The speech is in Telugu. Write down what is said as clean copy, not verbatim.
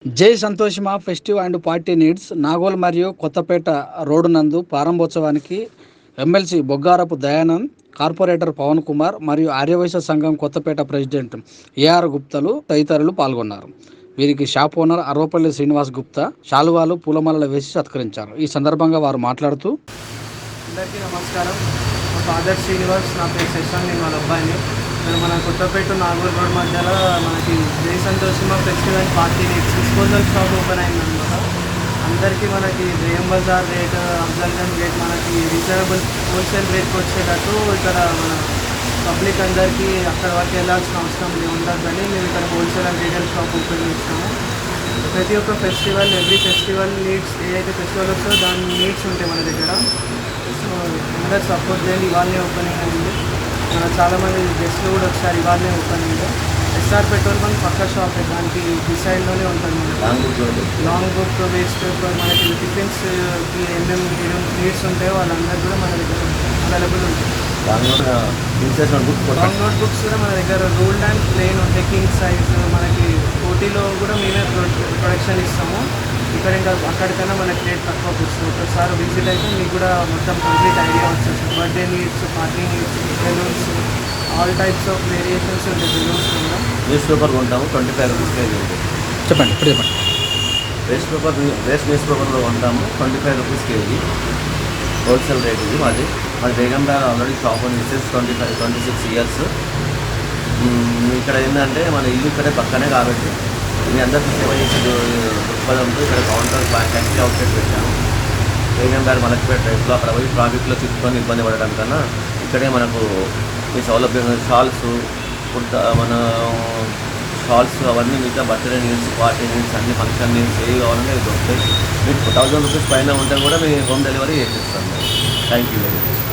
జై Santoshima festive and party needs Nagole మరియు కొత్తపేట రోడ్డు నందు ప్రారంభోత్సవానికి ఎమ్మెల్సీ బొగ్గారపు దయానంద్, కార్పొరేటర్ పవన్ కుమార్ మరియు ఆర్యవైశ్య సంఘం కొత్తపేట ప్రెసిడెంట్ ఏఆర్ గుప్తలు తదితరులు పాల్గొన్నారు. వీరికి షాప్ ఓనర్ అరవపల్లి శ్రీనివాస్ గుప్తా శాలువాలు పూలమాలలు వేసి సత్కరించారు. ఈ సందర్భంగా వారు మాట్లాడుతూ, అందరికీ నమస్కారం. మా ఫాదర్ శ్రీనివాస్, నా పేరు శశాంక్, నేను వాళ్ళ అబ్బాయిని. మన కొత్తపేట నాగూర్ రోడ్ మధ్యలో మనకి Jai Santoshima festival party disposal shop open అయిందనమాట. అందరికీ మనకి జయం బజార్ రేట్, అఫ్జల్గంజ్ రేట్ మనకి రీజనబుల్ హోల్సేల్ రేట్కి వచ్చేటట్టు ఇక్కడ మన పబ్లిక్ అందరికీ అక్కడ వరకు వెళ్ళాల్సిన అవసరం ఉండదని మేము ఇక్కడ wholesale and retail shop open చేస్తాము. ప్రతి ఒక్క ఫెస్టివల్, ఎవ్రీ ఫెస్టివల్ నీడ్స్, ఏదైతే ఫెస్టివల్ వస్తుందో దాని నీడ్స్ ఉంటాయి మన దగ్గర. సో అందరు సపోర్ట్ చేయండి. ఇవాళనే ఓపెనింగ్ అయింది. చాలామంది గెస్ట్లు కూడా వచ్చారు. ఇవాళనే ఓపెనింగ్. ఎస్ఆర్ పెట్రోల్ బంక్ పక్క షాప్, దానికి డిసైడ్లోనే ఉంటుంది. లాంగ్ బుక్ వేస్ట్ మనకి టిఫిన్స్కి ఏమేమి నీడ్స్ ఉంటాయో వాళ్ళందరూ కూడా మన దగ్గర అవైలబుల్ ఉంటాయి. లాంగ్ నోట్ బుక్స్ కూడా మన దగ్గర రూల్డ్ అండ్ ప్లెయిన్ ఉంటాయి. కింగ్ సైజ్ మనకి పోటీలో కూడా మేమే ప్రొడక్షన్ ఇస్తాము. ఇక్కడ ఇంకా అక్కడికైనా మనకి రేట్ తక్కువ వస్తుంది. ఒకసారి విజిట్ అయితే మీకు కూడా మొత్తం కంప్లీట్ ఐడియా వచ్చేస్తుంది. Birthday needs, party needs, balloons, all types of variations ఉంటాయి. బెలూన్స్ కూడా న్యూస్ పేపర్ కొంటాము, 25 రూపీస్ కేజీ ఉంటుంది. చెప్పండి ఇప్పుడు చెప్పండి. వేస్ట్ న్యూస్ పేపర్లో కొంటాము, 25 రూపీస్ కేజీ హోల్సేల్ రేట్. ఇది మాది బేగం బ్యాగ్ ఆల్రెడీ షాప్ అని ఇచ్చేసి 26 ఇయర్స్. ఇక్కడ ఏంటంటే మన ఇల్లు ఇక్కడే పక్కనే కాబట్టి మీ అందరికీ సేవ చేసే దృక్పథంతో ఇక్కడ కౌంటర్ ఫ్యాక్టరీ అవుట్లెట్ పెట్టాము. బేగం బ్యాగ్ మలక్పేట రైతులు అక్కడ పోయి ట్రాఫిక్లో చిక్కుకొని ఇబ్బంది పడడం కన్నా ఇక్కడే మనకు ఈ సౌలభ్యంగా షాల్స్, మన షాల్స్ అవన్నీ మిగతా బర్త్డే నీడ్స్, పార్టీ నీడ్స్, అన్ని ఫంక్షన్ నీడ్స్ ఏవి కావాలంటే ఇవి దొరుకుతాయి. మీకు 1000 రూపీస్ పైన ఉంటే కూడా మీ హోమ్ డెలివరీ చేసేస్తాం. Thank you very much.